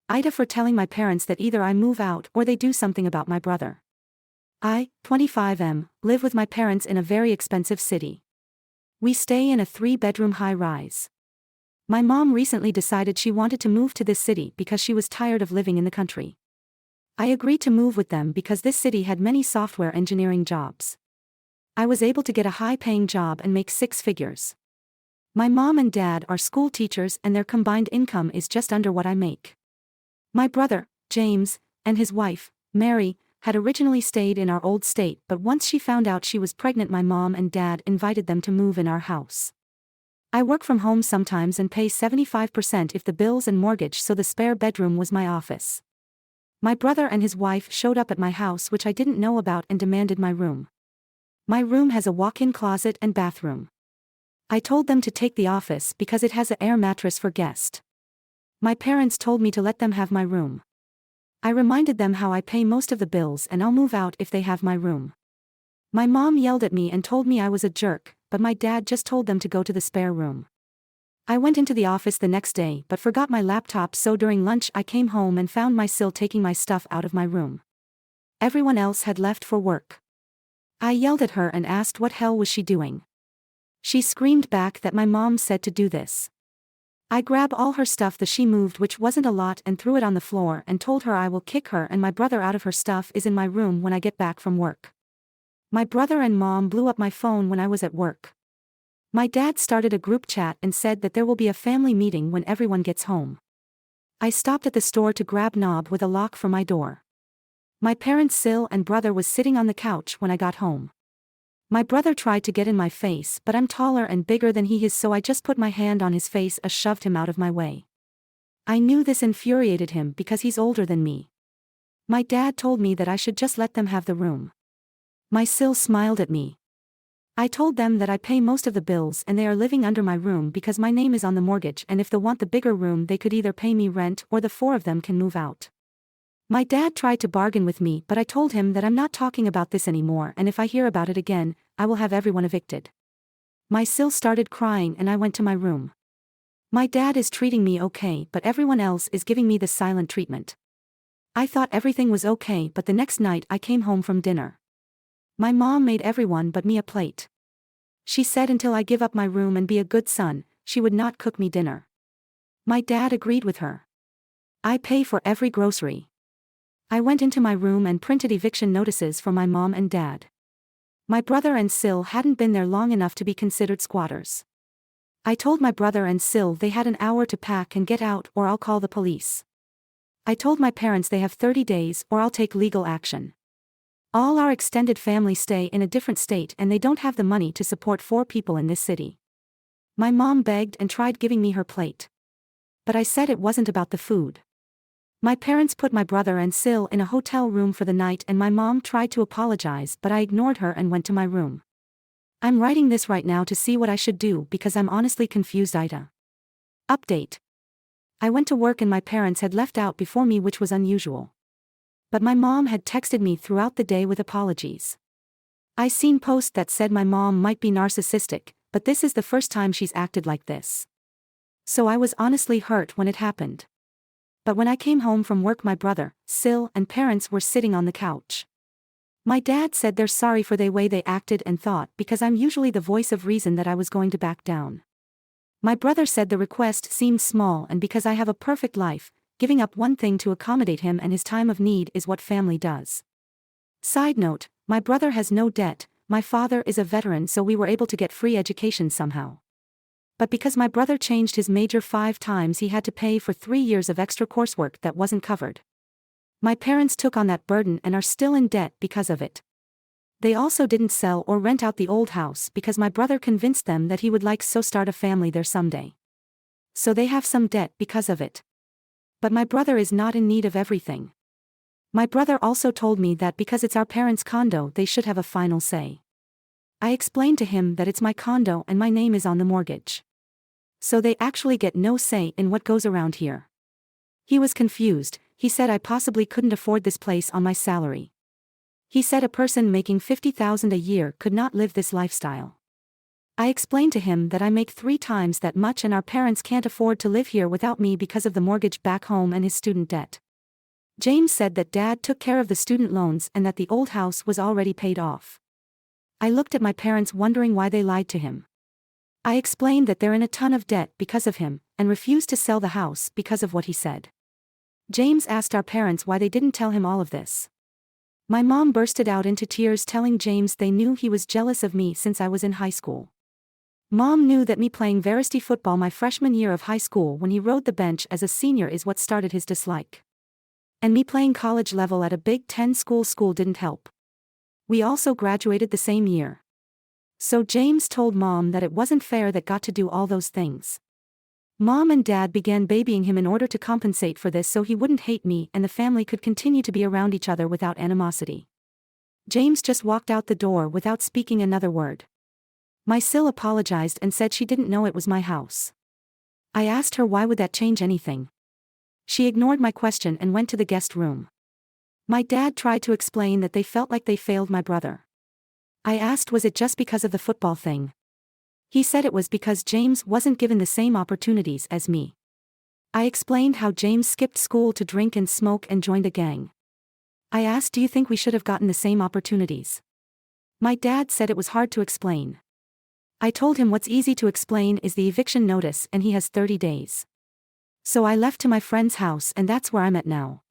AITA for telling my parents that either I move out or they do something about my brother. I, 25 live with my parents in a very expensive city. We stay in a 3-bedroom high-rise. My mom recently decided she wanted to move to this city because she was tired of living in the country. I agreed to move with them because this city had many software engineering jobs. I was able to get a high-paying job and make 6 figures. My mom and dad are school teachers and their combined income is just under what I make. My brother, James, and his wife, Mary, had originally stayed in our old state, but once she found out she was pregnant, my mom and dad invited them to move in our house. I work from home sometimes and pay 75% if the bills and mortgage, so the spare bedroom was my office. My brother and his wife showed up at my house, which I didn't know about, and demanded my room. My room has a walk-in closet and bathroom. I told them to take the office because it has an air mattress for guests. My parents told me to let them have my room. I reminded them how I pay most of the bills and I'll move out if they have my room. My mom yelled at me and told me I was a jerk, but my dad just told them to go to the spare room. I went into the office the next day but forgot my laptop, so during lunch I came home and found my sil taking my stuff out of my room. Everyone else had left for work. I yelled at her and asked what hell was she doing. She screamed back that my mom said to do this. I grabbed all her stuff that she moved, which wasn't a lot, and threw it on the floor and told her I will kick her and my brother out of her stuff is in my room when I get back from work. My brother and mom blew up my phone when I was at work. My dad started a group chat and said that there will be a family meeting when everyone gets home. I stopped at the store to grab knob with a lock for my door. My parents' sil and brother was sitting on the couch when I got home. My brother tried to get in my face, but I'm taller and bigger than he is, so I just put my hand on his face and shoved him out of my way. I knew this infuriated him because he's older than me. My dad told me that I should just let them have the room. My sil smiled at me. I told them that I pay most of the bills and they are living under my room because my name is on the mortgage, and if they want the bigger room they could either pay me rent or the 4 of them can move out. My dad tried to bargain with me, but I told him that I'm not talking about this anymore, and if I hear about it again, I will have everyone evicted. My sil started crying and I went to my room. My dad is treating me okay, but everyone else is giving me the silent treatment. I thought everything was okay, but the next night I came home from dinner. My mom made everyone but me a plate. She said until I give up my room and be a good son, she would not cook me dinner. My dad agreed with her. I pay for every grocery. I went into my room and printed eviction notices for my mom and dad. My brother and sil hadn't been there long enough to be considered squatters. I told my brother and sil they had an hour to pack and get out or I'll call the police. I told my parents they have 30 days or I'll take legal action. All our extended family stay in a different state and they don't have the money to support 4 people in this city. My mom begged and tried giving me her plate. But I said it wasn't about the food. My parents put my brother and sil in a hotel room for the night and my mom tried to apologize, but I ignored her and went to my room. I'm writing this right now to see what I should do because I'm honestly confused. AITA. Update. I went to work and my parents had left out before me, which was unusual. But my mom had texted me throughout the day with apologies. I seen posts that said my mom might be narcissistic, but this is the first time she's acted like this. So I was honestly hurt when it happened. But when I came home from work, my brother, sil, and parents were sitting on the couch. My dad said they're sorry for the way they acted and thought because I'm usually the voice of reason that I was going to back down. My brother said the request seemed small and because I have a perfect life, giving up one thing to accommodate him and his time of need is what family does. Side note, my brother has no debt, my father is a veteran, so we were able to get free education somehow. But because my brother changed his major 5 times, he had to pay for 3 years of extra coursework that wasn't covered. My parents took on that burden and are still in debt because of it. They also didn't sell or rent out the old house because my brother convinced them that he would start a family there someday. So they have some debt because of it. But my brother is not in need of everything. My brother also told me that because it's our parents' condo, they should have a final say. I explained to him that it's my condo and my name is on the mortgage. So they actually get no say in what goes around here. He was confused. He said I possibly couldn't afford this place on my salary. He said a person making $50,000 a year could not live this lifestyle. I explained to him that I make 3 times that much and our parents can't afford to live here without me because of the mortgage back home and his student debt. James said that Dad took care of the student loans and that the old house was already paid off. I looked at my parents wondering why they lied to him. I explained that they're in a ton of debt because of him, and refused to sell the house because of what he said. James asked our parents why they didn't tell him all of this. My mom bursted out into tears telling James they knew he was jealous of me since I was in high school. Mom knew that me playing varsity football my freshman year of high school when he rode the bench as a senior is what started his dislike. And me playing college level at a Big Ten school didn't help. We also graduated the same year. So James told Mom that it wasn't fair that got to do all those things. Mom and Dad began babying him in order to compensate for this so he wouldn't hate me and the family could continue to be around each other without animosity. James just walked out the door without speaking another word. My Sil apologized and said she didn't know it was my house. I asked her why would that change anything. She ignored my question and went to the guest room. My dad tried to explain that they felt like they failed my brother. I asked was it just because of the football thing. He said it was because James wasn't given the same opportunities as me. I explained how James skipped school to drink and smoke and joined a gang. I asked do you think we should have gotten the same opportunities? My dad said it was hard to explain. I told him what's easy to explain is the eviction notice and he has 30 days. So I left to my friend's house and that's where I'm at now.